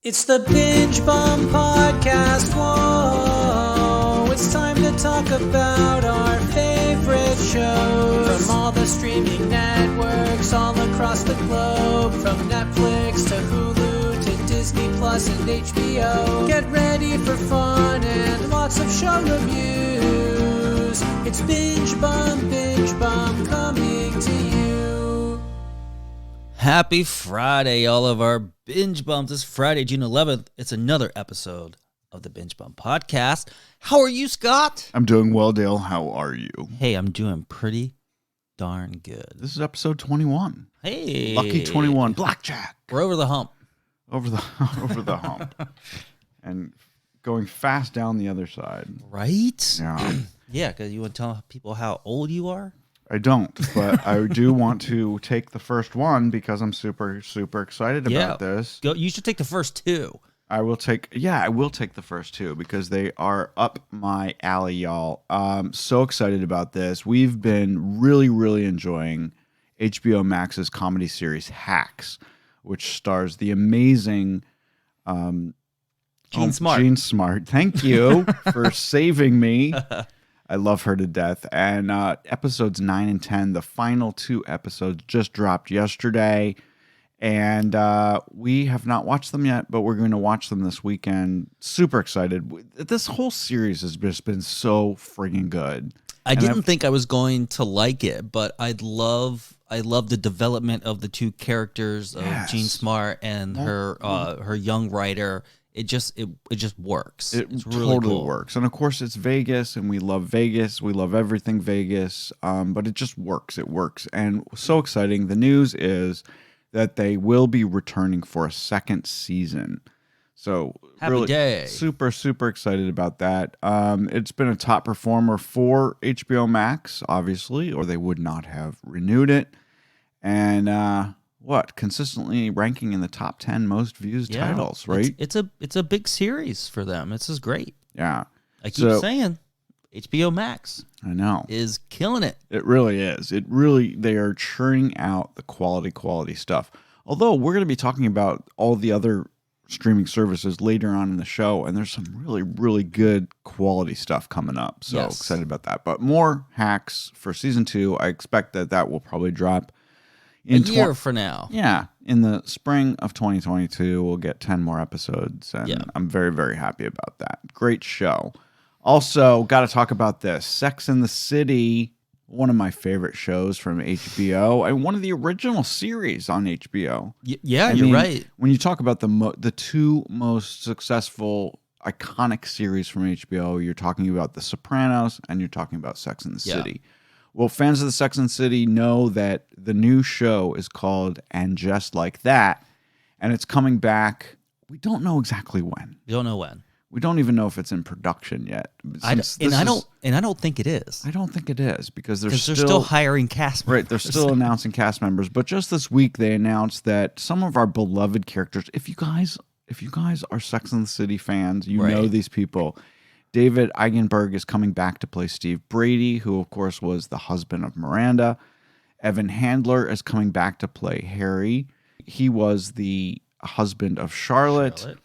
It's the Binge Bum Podcast. Whoa, it's time to talk about our favorite shows from all the streaming networks all across the globe, from Netflix to Hulu to Disney Plus and HBO. Get ready for fun and lots of show reviews. It's Binge Bum coming to you. Happy Friday, all of our Binge Bums. It's Friday, June 11th. It's another episode of the Binge Bum Podcast. How are you, Scott? I'm doing well, Dale. How are you? Hey, I'm doing pretty darn good. This is episode 21. Hey. Lucky 21. Blackjack. We're over the hump. Over the hump. And going fast down the other side. Right? Yeah. Yeah, because you want to tell people how old you are? I don't, but I do want to take the first one because I'm super, super excited about this. You should take the first two. I will take the first two because they are up my alley, y'all. So excited about this. We've been really, really enjoying HBO Max's comedy series Hacks, which stars the amazing Jean Smart. Jean Smart. Thank you for saving me. I love her to death. And episodes 9 and 10, the final two episodes just dropped yesterday. And we have not watched them yet, but we're going to watch them this weekend. Super excited. This whole series has just been so friggin' good. I didn't think I was going to like it, but I love the development of the two characters of Jean Smart and her young writer. It just works. It's really totally cool. works. And of course it's Vegas and we love Vegas. We love everything Vegas. But it just works. It works. And so exciting. The news is that they will be returning for a second season. So Happy really day. Super, super excited about that. It's been a top performer for HBO Max, obviously, or they would not have renewed it. And consistently ranking in the top 10 most views titles, right? It's a big series for them. This is great. Yeah. I keep saying HBO Max I know. is killing it. It really is. They are churning out the quality stuff. Although we're going to be talking about all the other streaming services later on in the show, and there's some really, really good quality stuff coming up. So excited about that. But more Hacks for season 2. I expect that will probably drop in a year for now. Yeah. In the spring of 2022, we'll get 10 more episodes, and I'm very, very happy about that. Great show. Also, got to talk about this. Sex and the City, one of my favorite shows from HBO, and one of the original series on HBO. You're right. When you talk about the two most successful, iconic series from HBO, you're talking about The Sopranos and you're talking about Sex and the City. Well, fans of the Sex and the City know that the new show is called And Just Like That, and it's coming back. We don't know exactly when. We don't know when. We don't even know if it's in production yet. I don't think it is. I don't think it is because they're still hiring cast members. Right, they're still announcing cast members. But just this week, they announced that some of our beloved characters. If you guys are Sex and the City fans, you know these people. David Eigenberg is coming back to play Steve Brady, who of course was the husband of Miranda. Evan Handler is coming back to play Harry. He was the husband of Charlotte.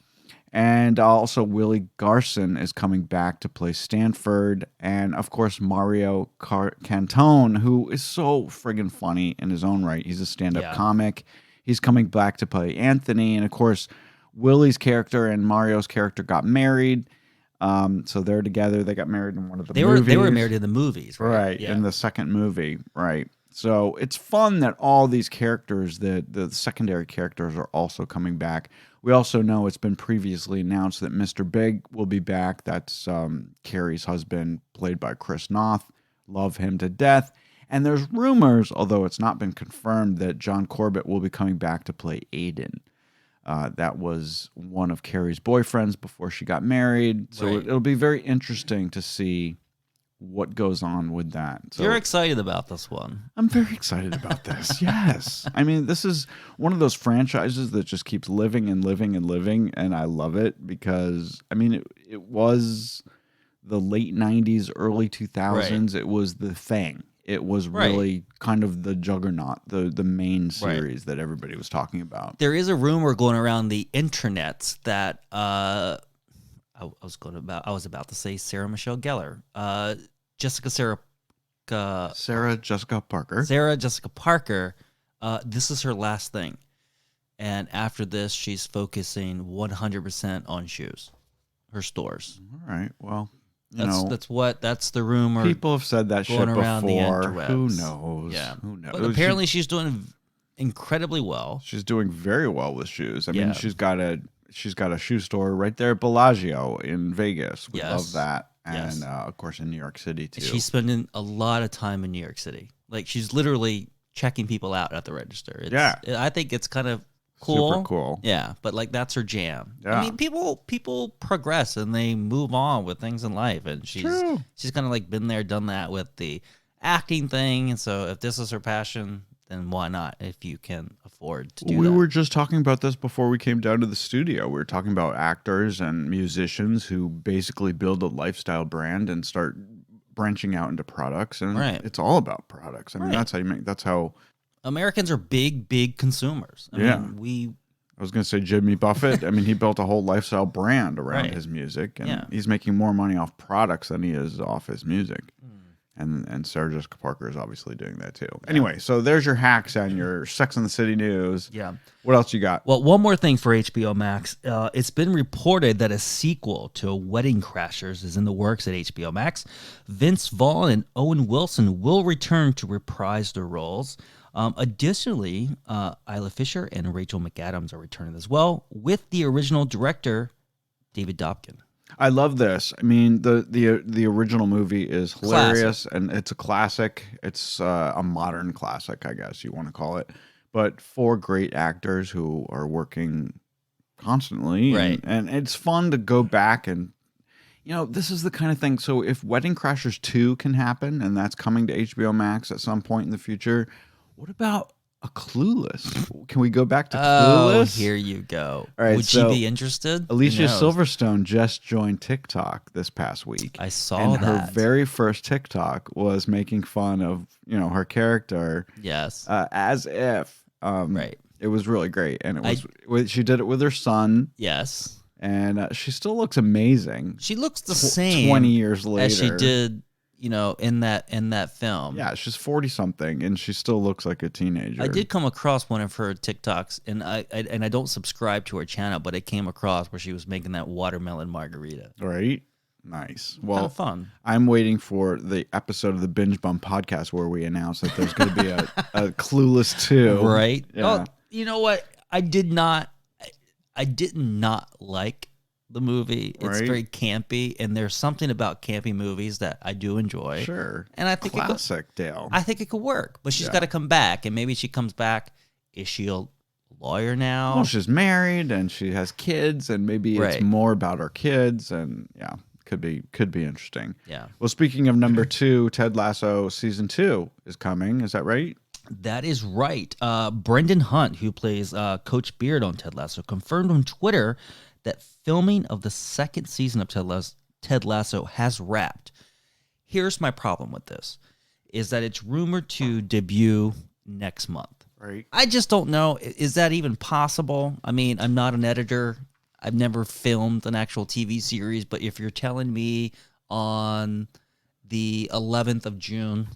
And also Willie Garson is coming back to play Stanford. And of course, Mario Cantone, who is so friggin' funny in his own right. He's a stand-up comic. He's coming back to play Anthony. And of course, Willie's character and Mario's character got married. So they're together. They got married in one of the movies. They were married in the movies, right? Right, in the second movie, right. So it's fun that all these characters, the secondary characters, are also coming back. We also know it's been previously announced that Mr. Big will be back. That's Carrie's husband, played by Chris Noth. Love him to death. And there's rumors, although it's not been confirmed, that John Corbett will be coming back to play Aiden. That was one of Carrie's boyfriends before she got married. So it'll be very interesting to see what goes on with that. So you're excited about this one. I'm very excited about this. Yes. I mean, this is one of those franchises that just keeps living and living and living. And I love it because, I mean, it was the late 90s, early 2000s. It was the thing. it was really kind of the juggernaut, the main series that everybody was talking about. There is a rumor going around the internets that I was about to say Sarah Michelle Gellar, Sarah Jessica Parker. This is her last thing, and after this, she's focusing 100% on shoes, her stores. All right, well. That's the rumor. People have said that shit around before. The interwebs. Who knows? Yeah. Who knows? But apparently she's doing incredibly well. She's doing very well with shoes. I mean, she's got a shoe store right there at Bellagio in Vegas. We love that. And of course in New York City too. She's spending a lot of time in New York City. Like she's literally checking people out at the register. I think it's kind of cool. Super cool. Yeah, but like that's her jam. Yeah. I mean, people progress and they move on with things in life, and she's kind of like been there, done that with the acting thing. And so if this is her passion, then why not? If you can afford to do that. We were just talking about this before we came down to the studio. We were talking about actors and musicians who basically build a lifestyle brand and start branching out into products, and it's all about products. I mean, that's how you make. That's how. Americans are big consumers. I mean, I was going to say Jimmy Buffett. I mean, he built a whole lifestyle brand around his music, and he's making more money off products than he is off his music. And Sarah Jessica Parker is obviously doing that too. Anyway, so there's your hacks and your Sex and the City news. Yeah. What else you got? Well, one more thing for HBO Max. It's been reported that a sequel to Wedding Crashers is in the works at HBO Max. Vince Vaughn and Owen Wilson will return to reprise their roles. Additionally, Isla Fisher and Rachel McAdams are returning as well, with the original director, David Dobkin. I love this. I mean, the original movie is hilarious, and it's a classic. It's a modern classic, I guess you want to call it. But 4 great actors who are working constantly, and it's fun to go back and, this is the kind of thing. So if Wedding Crashers 2 can happen, and that's coming to HBO Max at some point in the future, what about a Clueless? Can we go back to Clueless? Oh, here you go. All right, Would you be interested? Alicia Silverstone just joined TikTok this past week. I saw and that. Her very first TikTok was making fun of, her character. Yes. As if. It was really great. And it was she did it with her son. Yes. And she still looks amazing. She looks the same 20 years later. as she did in that film. Yeah, she's 40-something, and she still looks like a teenager. I did come across one of her TikToks, and I don't subscribe to her channel, but it came across where she was making that watermelon margarita. Right? Nice. Well, kind of fun. I'm waiting for the episode of the Binge Bump podcast where we announce that there's going to be a Clueless 2. Right? Yeah. Oh, you know what? I did not like the movie. It's very campy, and there's something about campy movies that I do enjoy. Sure. And I think classic Dale. I think it could work, but she's got to come back, and maybe she comes back. Is she a lawyer now? Well, she's married and she has kids, and maybe it's more about her kids, and could be interesting. Yeah. Well, speaking of number 2, Ted Lasso season 2 is coming. Is that right? That is right. Brendan Hunt, who plays Coach Beard on Ted Lasso, confirmed on Twitter that filming of the second season of Ted Lasso has wrapped. Here's my problem with this, is that it's rumored to debut next month. Right. I just don't know. Is that even possible? I mean, I'm not an editor. I've never filmed an actual TV series, but if you're telling me on the 11th of June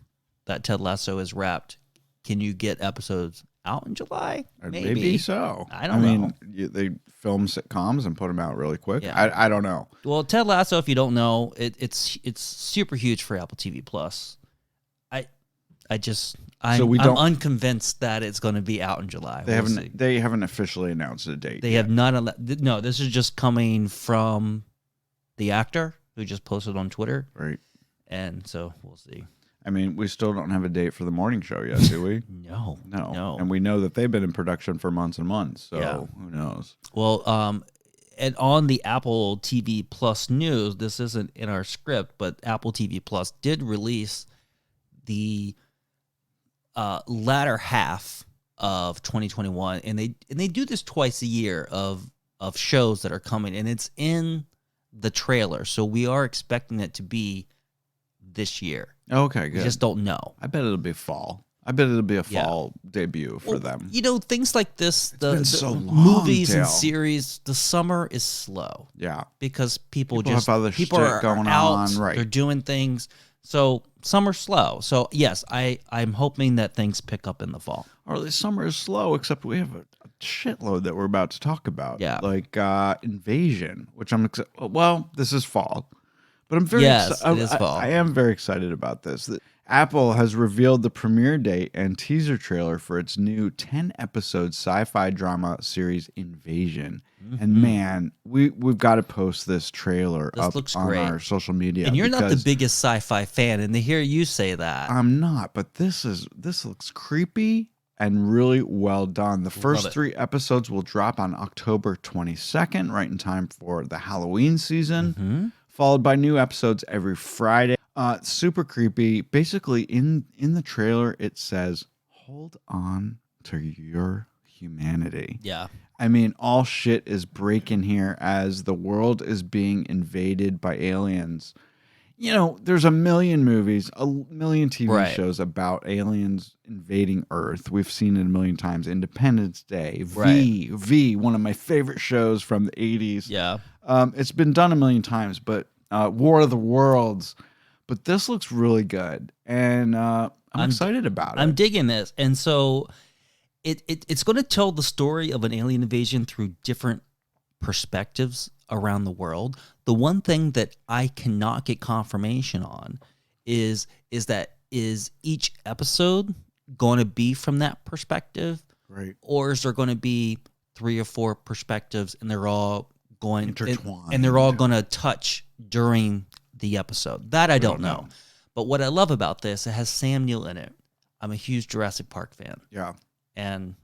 that Ted Lasso is wrapped, can you get episodes out in July? Maybe so. I don't know. They film sitcoms and put them out really quick. Yeah. I don't know. Well, Ted Lasso, if you don't know, it's super huge for Apple TV Plus. I'm unconvinced that it's going to be out in July. They haven't officially announced a date. They have not. No, this is just coming from the actor who just posted on Twitter. Right. And so we'll see. I mean, we still don't have a date for the morning show yet, do we? No. And we know that they've been in production for months and months. So who knows? Well, and on the Apple TV Plus news, this isn't in our script, but Apple TV Plus did release the latter half of 2021, and they do this twice a year of shows that are coming, and it's in the trailer, so we are expecting it to be this year. Okay, We good. just don't know. I bet it'll be fall. I bet it'll be a fall debut for them. You know, things like this, been so long, movies and Dale. series, the summer is slow. Yeah. Because people have other shit are going out, on, right. They're doing things. So summer's slow. So yes, I'm hoping that things pick up in the fall. Or at least summer is slow, except we have a shitload that we're about to talk about. Yeah. Like Invasion, which I'm excited. Well, this is fall. But I'm very it is fall. I am very excited about this. Apple has revealed the premiere date and teaser trailer for its new 10-episode sci-fi drama series Invasion. Mm-hmm. And man, we've got to post this trailer up on our social media. And you're not the biggest sci-fi fan, and to hear you say that, I'm not. But this looks creepy and really well done. The first 3 episodes will drop on October 22nd, right in time for the Halloween season, followed by new episodes every Friday. Super creepy. Basically, in the trailer, it says, "Hold on to your humanity." Yeah. I mean, all shit is breaking here as the world is being invaded by aliens. You know, there's a million movies, a million TV shows about aliens invading Earth. We've seen it a million times. Independence Day, V, one of my favorite shows from the 80s. Yeah. It's been done a million times, but War of the Worlds. But this looks really good, and I'm excited about it. I'm digging this. And so it's going to tell the story of an alien invasion through different perspectives around the world. The one thing that I cannot get confirmation on is each episode going to be from that perspective? Right. Or is there going to be 3 or 4 perspectives and they're all going intertwined and they're all going to touch during the episode? That I don't know. But what I love about this, it has Sam Neill in it. I'm a huge Jurassic Park fan. Yeah. And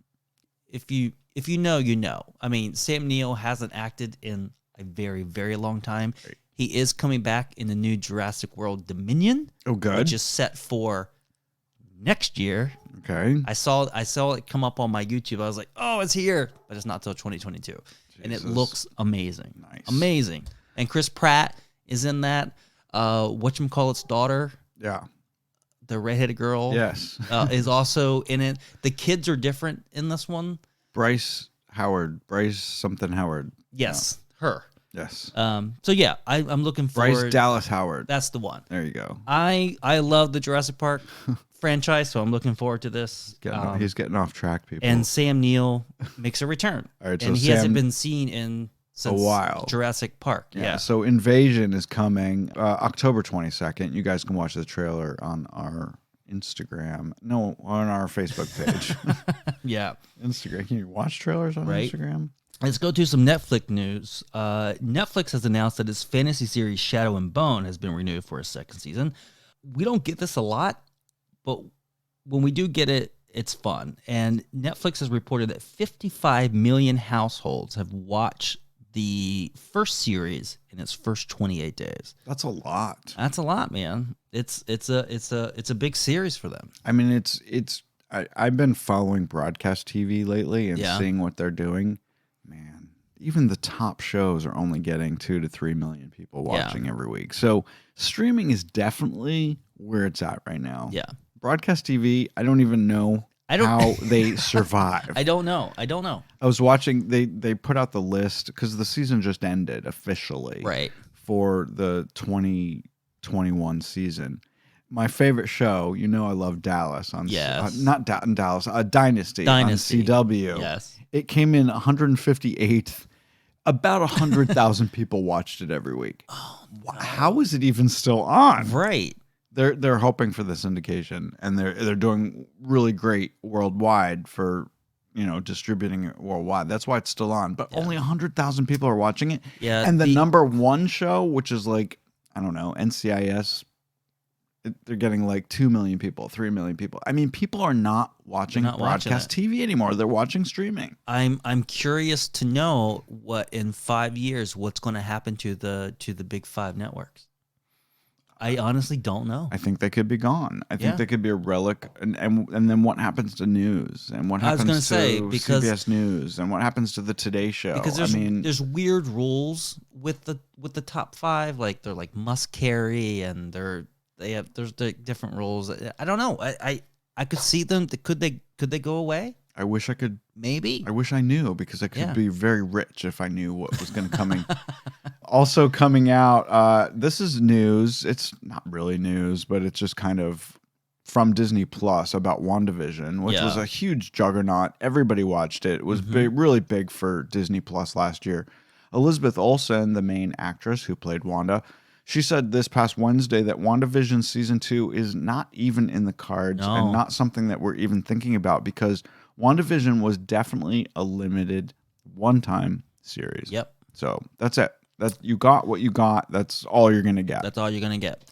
if you know, you know. I mean, Sam Neill hasn't acted in a very, very long time. Right. He is coming back in the new Jurassic World Dominion. Oh, good. Which is set for next year. Okay. I saw it come up on my YouTube. I was like, oh, it's here. But it's not till 2022. Jesus. And it looks amazing. Nice. Amazing. And Chris Pratt is in that. Whatchamacallit's daughter. Yeah. The redheaded girl. Yes. Is also in it. The kids are different in this one. Bryce something Howard. Yes. Her. Yes. So yeah, I'm looking forward. Bryce Dallas Howard. That's the one. There you go. I love the Jurassic Park franchise, so I'm looking forward to this. He's getting off track, people. And Sam Neill makes a return. All right, and he hasn't been seen since a while. Jurassic Park. Yeah. So Invasion is coming October 22nd. You guys can watch the trailer on our Instagram. No, on our Facebook page. Yeah. Instagram. Can you watch trailers on Instagram? Let's go to some Netflix news. Netflix has announced that its fantasy series Shadow and Bone has been renewed for a 2nd season. We don't get this a lot, but when we do get it, it's fun. And Netflix has reported that 55 million households have watched the first series in its first 28 days. That's a lot. That's a lot, man. It's a big series for them. I mean, I've been following broadcast TV lately and seeing what they're doing. Man, even the top shows are only getting 2 to 3 million people watching every week. So streaming is definitely where it's at right now. Yeah. Broadcast TV, I don't even know how they survive. I don't know. I was watching, they put out the list because the season just ended officially. Right. For the 2021 season. My favorite show, I love Dallas on Dallas, Dynasty on CW. Yes. It came in 158th. About 100,000 people watched it every week. Oh, no. How is it even still on? Right. They're hoping for the syndication, and they're doing really great worldwide for distributing it worldwide. That's why it's still on. But only 100,000 people are watching it. Yeah. And the number 1 show, which is like NCIS. They're getting like 2 million people, 3 million people. I mean, people are not watching broadcast TV anymore. They're watching streaming. I'm curious to know what in 5 years what's going to happen to the big 5 networks. I honestly don't know. I think they could be gone. I think they could be a relic. And then what happens to news? And what happens to CBS News? And what happens to the Today Show? Because there's weird rules with the top 5. Like they're like must carry, and they're there's the different rules. I don't know. I could see them. Could they go away? I wish I could. Maybe. I wish I knew, because I could be very rich if I knew what was going to coming. Also coming out, this is news. It's not really news, but it's just kind of from Disney Plus about WandaVision, which was a huge juggernaut. Everybody watched it. It was really big for Disney Plus last year. Elizabeth Olsen, the main actress who played Wanda, she said this past Wednesday that WandaVision Season 2 is not even in the cards and not something that we're even thinking about, because WandaVision was definitely a limited one-time series. Yep. So that's it. You got what you got. That's all you're going to get. That's all you're going to get.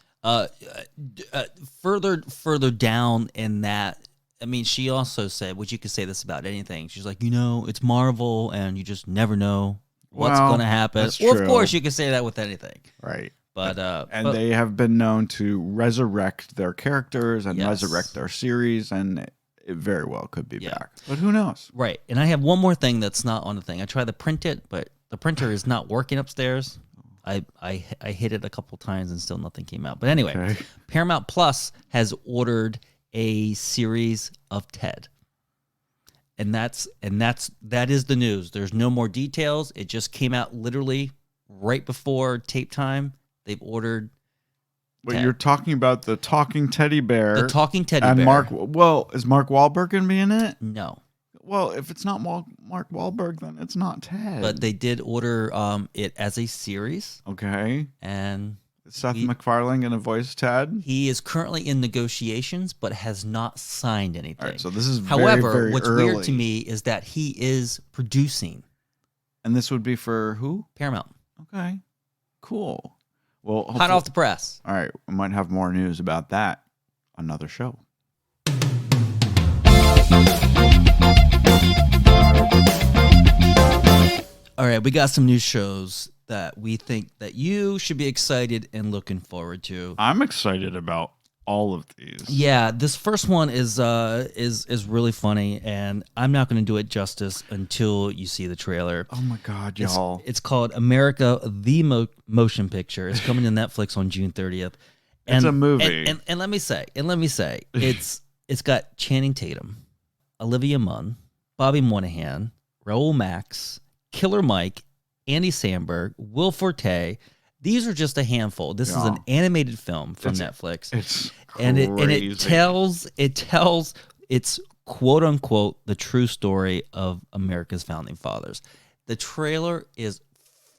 Further down in that, I mean, she also said, which you could say this about anything. She's like, it's Marvel, and you just never know what's going to happen. Well, of course, you can say that with anything. Right. But they have been known to resurrect their characters and resurrect their series, and it very well could be back. But who knows? Right. And I have one more thing that's not on the thing. I tried to print it, but the printer is not working upstairs. I hit it a couple times and still nothing came out. But anyway, Paramount Plus has ordered a series of Ted. And that is the news. There's no more details. It just came out literally right before tape time. They've ordered. But you're talking about the talking teddy bear. The talking teddy bear. And is Mark Wahlberg going to be in it? No. Well, if it's not Mark Wahlberg, then it's not Ted. But they did order it as a series. Okay. And is Seth MacFarlane going to voice Ted? He is currently in negotiations, but has not signed anything. All right, so this is However, very what's early. weird to me is that he is producing. And this would be for who? Paramount. Okay. Cool. Well, hot off the press. All right, we might have more news about that on another show. All right, we got some new shows that we think that you should be excited and looking forward to. I'm excited about all of these. Yeah, this first one is really funny, and I'm not going to do it justice until you see the trailer. Oh my God, y'all! It's called America the Motion Picture. It's coming to Netflix on June 30th. And, it's a movie, and let me say, it's got Channing Tatum, Olivia Munn, Bobby Moynihan, Raoul Max, Killer Mike, Andy Samberg, Will Forte. These are just a handful. This is an animated film from Netflix. It's crazy. And it tells it's quote unquote the true story of America's founding fathers. The trailer is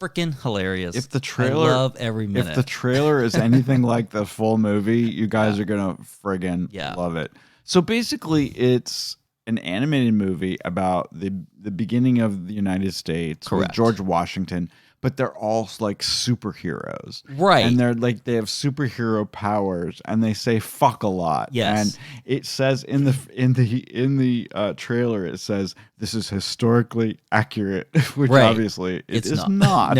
freaking hilarious. I love every minute. If the trailer is anything like the full movie, you guys are gonna friggin' love it. So basically, it's an animated movie about the beginning of the United States with George Washington, but they're all like superheroes, right? And they're like they have superhero powers, and they say fuck a lot. Yes, and it says in the trailer, it says this is historically accurate, which obviously it is not.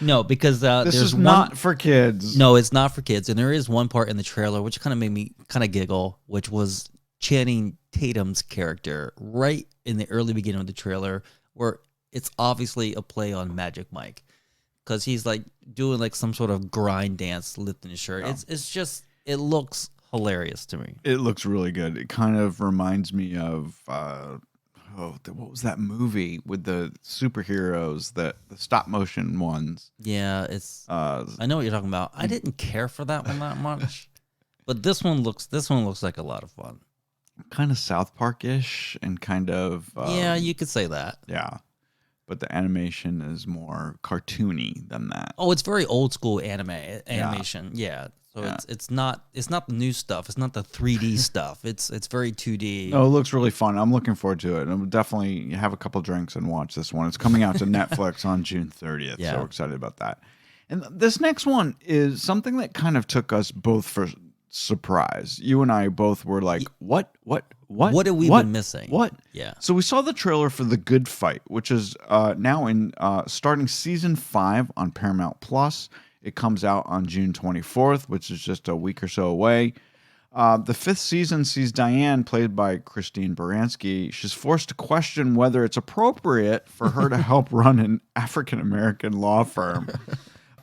No, because this is not for kids. No, it's not for kids, and there is one part in the trailer which kind of made me kind of giggle, which was Channing Tatum's character right in the early beginning of the trailer, where it's obviously a play on Magic Mike, because he's like doing like some sort of grind dance, lifting his shirt. It's just, it looks hilarious to me. It looks really good. It kind of reminds me of what was that movie with the superheroes, the stop motion ones? Yeah, it's I know what you're talking about. I didn't care for that one that much, but this one looks like a lot of fun. Kind of South Park-ish and kind of yeah, you could say that. Yeah, but the animation is more cartoony than that. Oh, it's very old school animation. Yeah. So it's not the new stuff. It's not the 3D stuff. It's very 2D. No, it looks really fun. I'm looking forward to it. And we'll definitely have a couple drinks and watch this one. It's coming out to Netflix on June 30th. So we're excited about that. And this next one is something that kind of took us both for surprise. You and I both were like, what have we been missing? What? Yeah. So we saw the trailer for The Good Fight, which is now in starting season 5 on Paramount Plus. It comes out on June 24th, which is just a week or so away. The 5th season sees Diane, played by Christine Baranski. She's forced to question whether it's appropriate for her to help run an African-American law firm.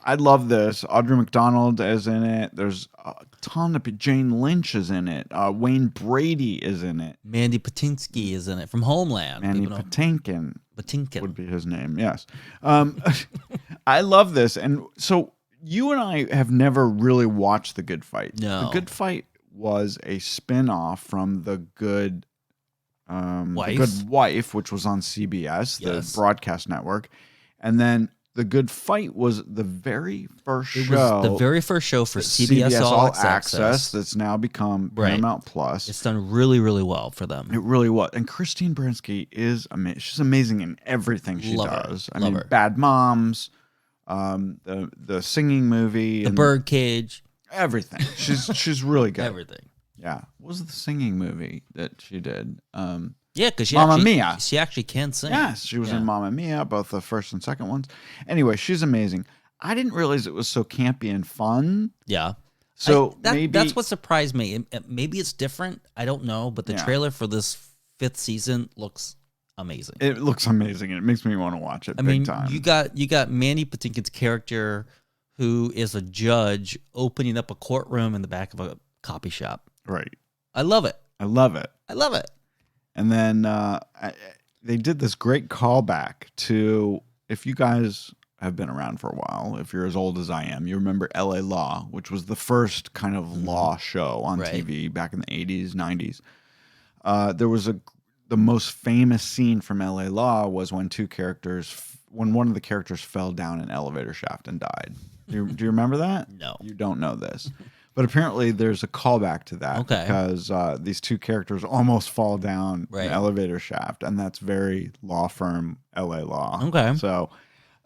I love this. Audrey McDonald is in it. There's a ton of Jane Lynch is in it. Wayne Brady is in it. Mandy Patinkin is in it from Homeland. Mandy Patinkin would be his name. Yes. I love this. And so you and I have never really watched The Good Fight. No. The Good Fight was a spin-off from The Good Wife, which was on CBS, the broadcast network. And then The Good Fight was the very first show. It was the very first show for CBS All Access that's now become Paramount Plus. It's done really, really well for them. It really was. And Christine Baranski is amazing. She's amazing in everything she does. I mean, Bad Moms, the singing movie, The Birdcage, everything. She's really good. Everything. Yeah. What was the singing movie that she did? Yeah, because she actually can sing. Yes, she was in Mamma Mia, both the first and second ones. Anyway, she's amazing. I didn't realize it was so campy and fun. Yeah. So that's what surprised me. Maybe it's different. I don't know, but the trailer for this 5th season looks amazing. It looks amazing, and it makes me want to watch it big time. You got Mandy Patinkin's character, who is a judge opening up a courtroom in the back of a copy shop. Right. I love it. I love it. And then they did this great callback to, if you guys have been around for a while, if you're as old as I am, you remember LA Law, which was the first kind of law show on TV back in the 80s, 90s. There was the most famous scene from LA Law was when one of the characters fell down an elevator shaft and died. Do you remember that? No. You don't know this. But apparently there's a callback to that because these two characters almost fall down an elevator shaft, and that's very law firm LA Law. Okay. So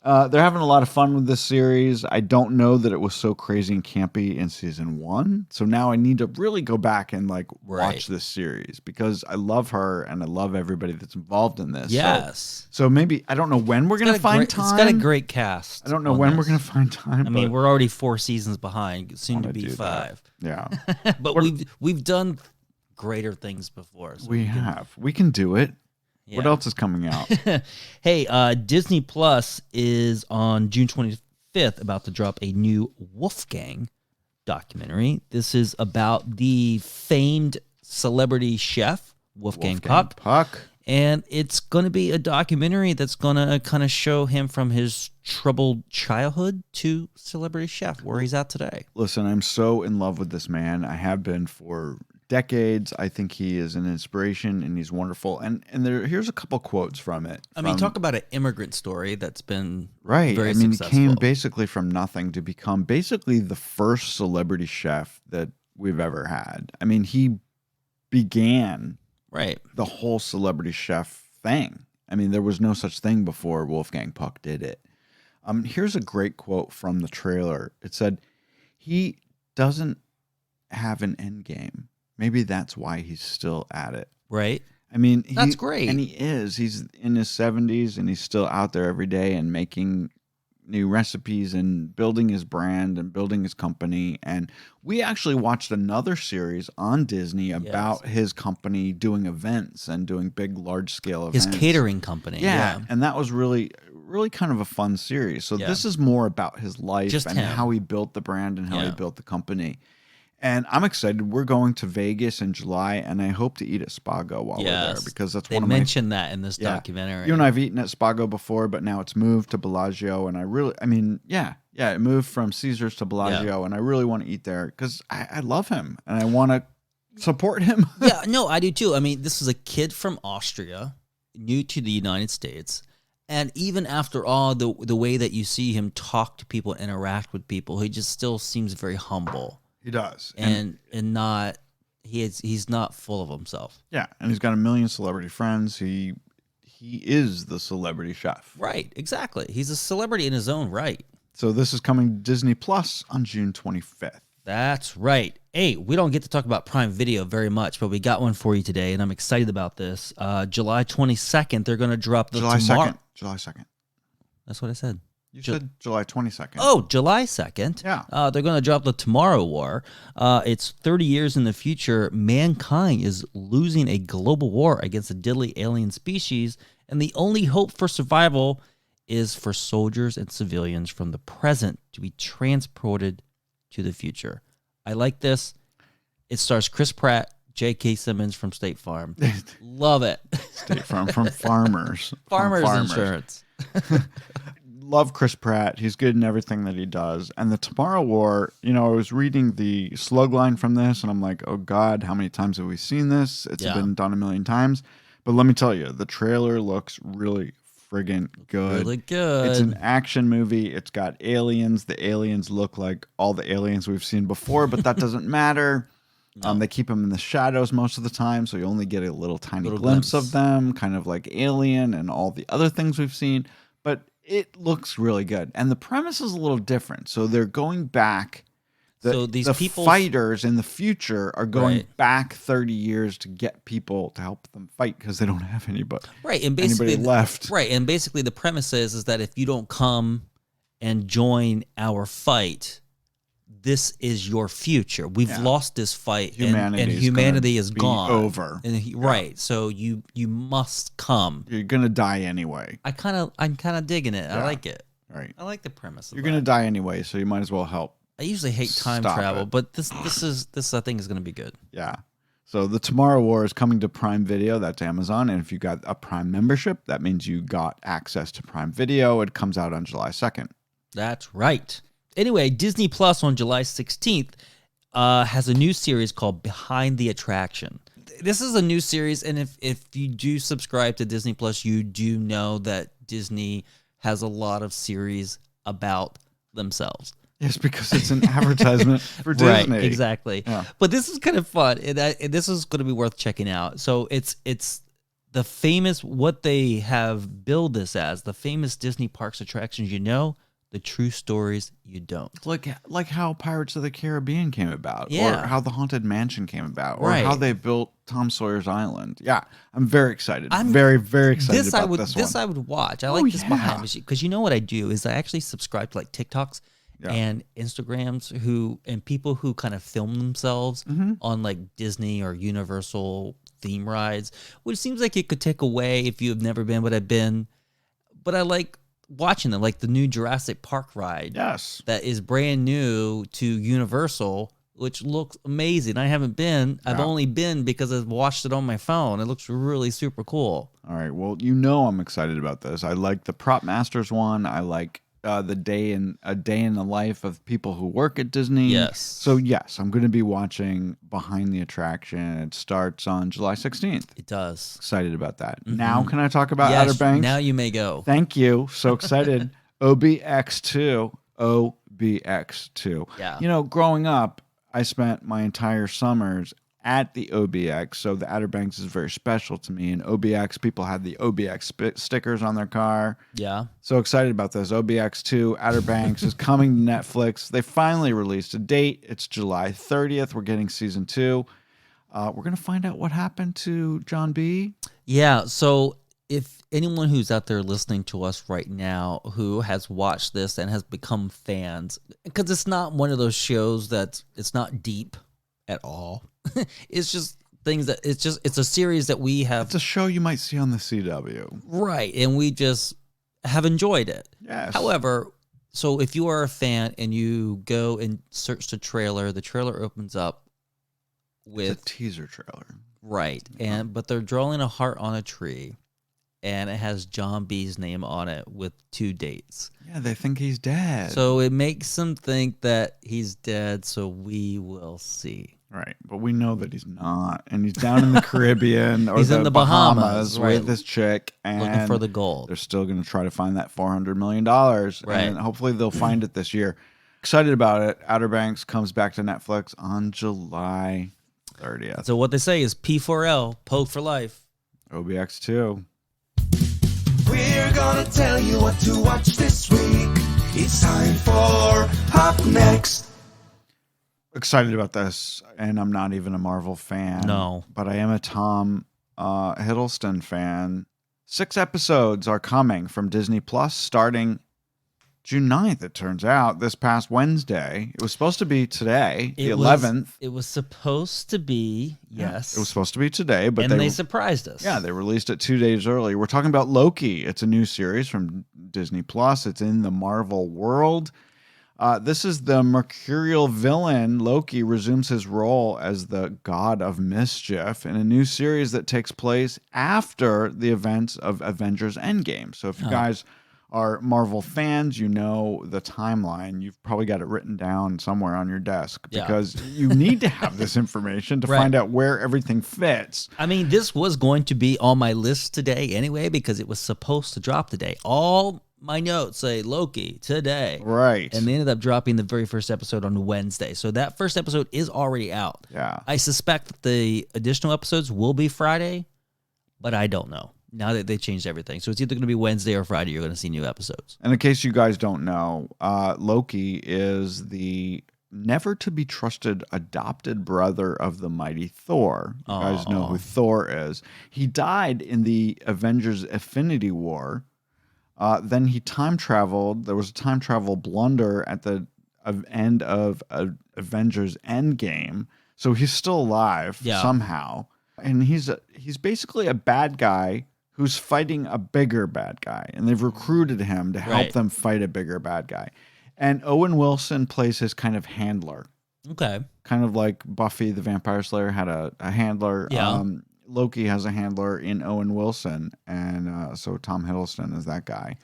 they're having a lot of fun with this series. I don't know that it was so crazy and campy in season 1. So now I need to really go back and watch this series because I love her and I love everybody that's involved in this. Yes. So maybe, I don't know when we're going to find time. It's got a great cast. I don't know when we're going to find time. I mean, we're already 4 seasons behind, soon to be 5. Yeah. But we've done greater things before. So we can do it. Yeah. What else is coming out? Hey, Disney Plus is on June 25th about to drop a new Wolfgang documentary. This is about the famed celebrity chef, Wolfgang Puck. And it's going to be a documentary that's going to kind of show him from his troubled childhood to celebrity chef, where he's at today. Listen, I'm so in love with this man. I have been for decades. I think he is an inspiration and he's wonderful. And here's a couple quotes from it. I mean, talk about an immigrant story that's been very successful. He came basically from nothing to become basically the first celebrity chef that we've ever had. I mean, he began the whole celebrity chef thing. I mean, there was no such thing before Wolfgang Puck did it. Here's a great quote from the trailer. It said, he doesn't have an end game. Maybe that's why he's still at it. Right. I mean, that's great. And he is. He's in his 70s and he's still out there every day and making new recipes and building his brand and building his company. And we actually watched another series on Disney about his company doing events and doing big, large-scale events. His catering company. Yeah. And that was really kind of a fun series. So this is more about his life and how he built the brand and how he built the company. And I'm excited. We're going to Vegas in July, and I hope to eat at Spago while we're there because that's one of my... They mentioned that in this documentary. You and I have eaten at Spago before, but now it's moved to Bellagio, and it moved from Caesars to Bellagio, and I really want to eat there because I love him, and I want to support him. Yeah, no, I do too. I mean, this is a kid from Austria, new to the United States, and even after all, the way that you see him talk to people, interact with people, he just still seems very humble. He does. And not he's not full of himself. Yeah, and he's got 1 million celebrity friends. He is the celebrity chef. Right, exactly. He's a celebrity in his own right. So this is coming to Disney Plus on June 25th. That's right. Hey, we don't get to talk about Prime Video very much, but we got one for you today, and I'm excited about this. July 22nd, they're going to drop the July 2nd. That's what I said. You said July 22nd. Oh, July 2nd. Yeah. They're going to drop the Tomorrow War. It's 30 years in the future. Mankind is losing a global war against a deadly alien species, and the only hope for survival is for soldiers and civilians from the present to be transported to the future. I like this. It stars Chris Pratt, J.K. Simmons from State Farm. Love it. State Farm from Farmers. Farmers Insurance. Love Chris Pratt. He's good in everything that he does. And the Tomorrow War, I was reading the slug line from this, and I'm like, oh God, how many times have we seen this? It's been done a million times. But let me tell you, the trailer looks really friggin' good. Really good. It's an action movie. It's got aliens. The aliens look like all the aliens we've seen before, but that doesn't matter. No. They keep them in the shadows most of the time, so you only get a little tiny glimpse of them, kind of like Alien and all the other things we've seen. But it looks really good. And the premise is a little different. So they're going back. So these fighters in the future are going back 30 years to get people to help them fight because they don't have anybody. Right, and basically left. Right, and basically the premise is that if you don't come and join our fight, this is your future. We've lost this fight, and humanity is gone. Over. Right, so you must come. You're gonna die anyway. I'm kind of digging it. Yeah. I like it. Right. I like the premise. You're gonna die anyway, so you might as well help. I usually hate time travel, but this I think is gonna be good. Yeah. So the Tomorrow War is coming to Prime Video. That's Amazon, and if you got a Prime membership, that means you got access to Prime Video. It comes out on July 2nd. That's right. Anyway, Disney Plus on July 16th has a new series called Behind the Attraction. This is a new series, and if you do subscribe to Disney Plus, you do know that Disney has a lot of series about themselves. Yes, because it's an advertisement for Disney. Right, exactly. Yeah. But this is kind of fun, and this is going to be worth checking out. So it's the famous, what they have billed this as, the famous Disney parks attractions the true stories you don't. Like how Pirates of the Caribbean came about, or how the Haunted Mansion came about, or how they built Tom Sawyer's Island. Yeah, I'm very excited. I'm very, very excited about this one. This I would watch. I like this behind the scenes because you know what I do is I actually subscribe to like TikToks and Instagrams and people who kind of film themselves on like Disney or Universal theme rides, which seems like it could take away if you have never been, but I've been. But I like watching them, like the new Jurassic Park ride. Yes. That is brand new to Universal, which looks amazing. I haven't been. I've only been because I've watched it on my phone. It looks really super cool. All right. Well, I'm excited about this. I like the Prop Masters one. I like a day in the life of people who work at Disney. Yes. So yes, I'm going to be watching Behind the Attraction. It starts on July 16th. It does. Excited about that. Mm-hmm. Now can I talk about Outer Banks? Now you may go. Thank you. So excited. OBX2. Yeah. Growing up, I spent my entire summers at the OBX, so the Outer Banks is very special to me. And OBX, people had the OBX stickers on their car. Yeah. So excited about this. OBX2, Outer Banks is coming to Netflix. They finally released a date. It's July 30th. We're getting season 2. We're going to find out what happened to John B. Yeah, so if anyone who's out there listening to us right now who has watched this and has become fans, because it's not one of those shows it's not deep at all. It's just things that it's a series that we have. It's a show you might see on the CW. Right, and we just have enjoyed it. Yes. However, so if you are a fan and you go and search the trailer opens up with it's a teaser trailer. Right. But they're drawing a heart on a tree. And it has John B's name on it with 2 dates. Yeah, they think he's dead. So it makes them think that he's dead, so we will see. Right, but we know that he's not. And he's down in the Caribbean or he's in the Bahamas with this chick. And looking for the gold. They're still going to try to find that $400 million. Right. And hopefully they'll find it this year. Excited about it. Outer Banks comes back to Netflix on July 30th. So what they say is P4L, Poke for Life. OBX2. We're gonna tell you what to watch this week. It's time for Up Next. Excited about this, and I'm not even a Marvel fan. No. But I am a Tom Hiddleston fan. 6 episodes are coming from Disney Plus starting June 9th, it turns out, this past Wednesday. It was supposed to be today, the 11th. It was supposed to be, yes. It was supposed to be today, but they surprised us. Yeah, they released it 2 days early. We're talking about Loki. It's a new series from Disney Plus. It's in the Marvel world. This is the mercurial villain. Loki resumes his role as the god of mischief in a new series that takes place after the events of Avengers Endgame. So if you guys are Marvel fans, you know the timeline. You've probably got it written down somewhere on your desk because you need to have this information to find out where everything fits. I mean, this was going to be on my list today anyway because it was supposed to drop today. All my notes say Loki today. Right. And they ended up dropping the very first episode on Wednesday. So that first episode is already out. Yeah. I suspect that the additional episodes will be Friday, but I don't know. Now that they changed everything. So it's either going to be Wednesday or Friday you're going to see new episodes. And in case you guys don't know, Loki is the never-to-be-trusted adopted brother of the mighty Thor. You guys know who Thor is. He died in the Avengers Infinity War. Then he time traveled. There was a time travel blunder at the end of Avengers Endgame. So he's still alive somehow. And he's basically a bad guy who's fighting a bigger bad guy. And they've recruited him to help them fight a bigger bad guy. And Owen Wilson plays his kind of handler. Okay. Kind of like Buffy the Vampire Slayer had a handler. Yeah. Loki has a handler in Owen Wilson. And so Tom Hiddleston is that guy.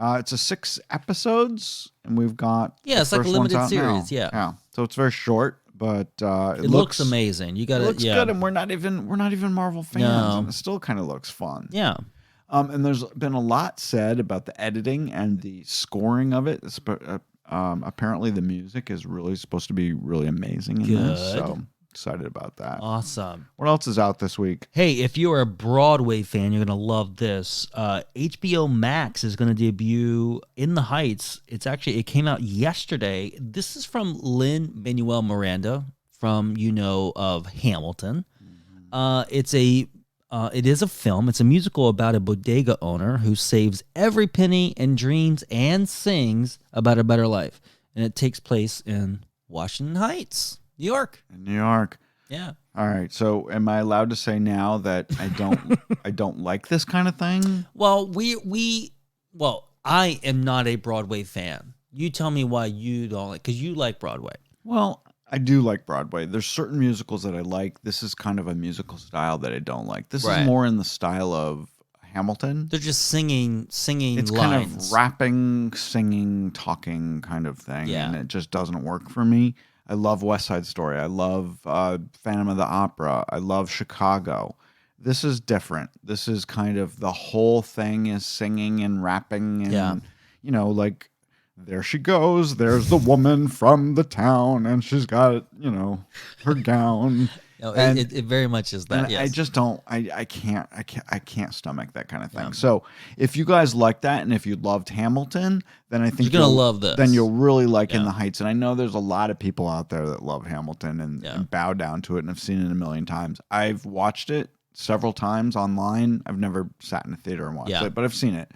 It's a 6 episodes. And we've got... Yeah, it's like a limited series. Yeah. So it's very short. But it looks amazing. You got to, it looks good, and we're not even Marvel fans, and it still kind of looks fun. Yeah. And there's been a lot said about the editing and the scoring of it. Apparently, the music is really supposed to be really amazing in this. So excited about that. Awesome. What else is out this week? Hey, if you're a Broadway fan, you're going to love this. HBO Max is going to debut In the Heights. It came out yesterday. This is from Lin-Manuel Miranda from, of Hamilton. It is a film. It's a musical about a bodega owner who saves every penny and dreams and sings about a better life. And it takes place in Washington Heights, New York. In New York. Yeah. All right. So, am I allowed to say now that I don't like this kind of thing? Well, I am not a Broadway fan. You tell me why you don't like, because you like Broadway. Well, I do like Broadway. There's certain musicals that I like. This is kind of a musical style that I don't like. This is more in the style of Hamilton. They're just singing it's lines. Kind of rapping, singing, talking kind of thing. Yeah. And it just doesn't work for me. I love West Side Story. I love Phantom of the Opera. I love Chicago. This is different. This is kind of the whole thing is singing and rapping and, like, there she goes. There's the woman from the town and she's got, her gown. No, it very much is that. Yes. I just don't. I can't stomach that kind of thing. Yeah. So if you guys like that, and if you loved Hamilton, then I think you're gonna love this. Then you'll really like In the Heights. And I know there's a lot of people out there that love Hamilton and bow down to it and have seen it a million times. I've watched it several times online. I've never sat in a theater and watched it, but I've seen it.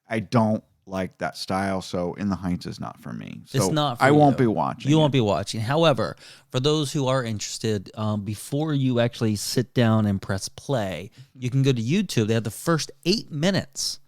I don't like that style, so In the Heights is not for me. So it's not for I you. won't be watching. You won't be watching. However, for those who are interested, before you actually sit down and press play, you can go to YouTube. They have the first 8 minutes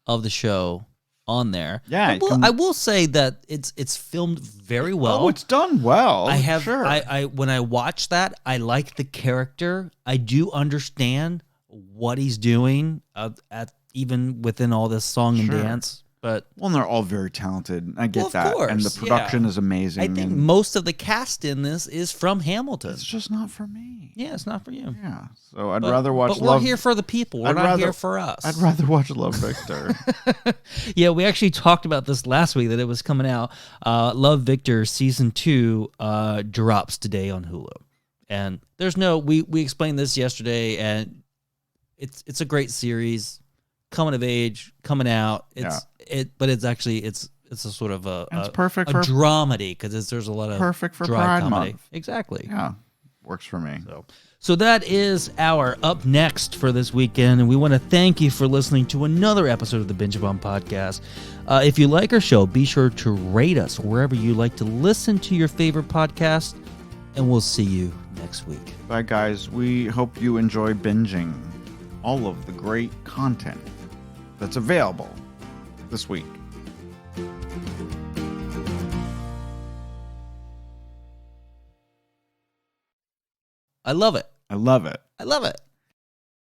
of the show on there. Yeah, I will say that it's filmed very well. Oh, it's done well. I have. Sure. I when I watch that, I like the character. I do understand what he's doing at even within all this song and dance. But they're all very talented. I get that. Of course, and the production is amazing. I think most of the cast in this is from Hamilton. It's just not for me. Yeah, it's not for you. Yeah. So I'd rather watch But we're here for the people. We're not here for us. I'd rather watch Love Victor. Yeah, we actually talked about this last week that it was coming out. Love Victor Season 2 drops today on Hulu. And there's we explained this yesterday, and it's a great series. Coming of age, coming out. But it's actually it's a sort of it's perfect for dramedy because there's a lot of perfect for dry Pride comedy. Month. Exactly. Yeah. Works for me. So that is our Up Next for this weekend, and we want to thank you for listening to another episode of the Binge Bomb Podcast. If you like our show, be sure to rate us wherever you like to listen to your favorite podcast, and we'll see you next week. Bye, guys. We hope you enjoy binging all of the great content that's available this week. I love it. I love it. I love it.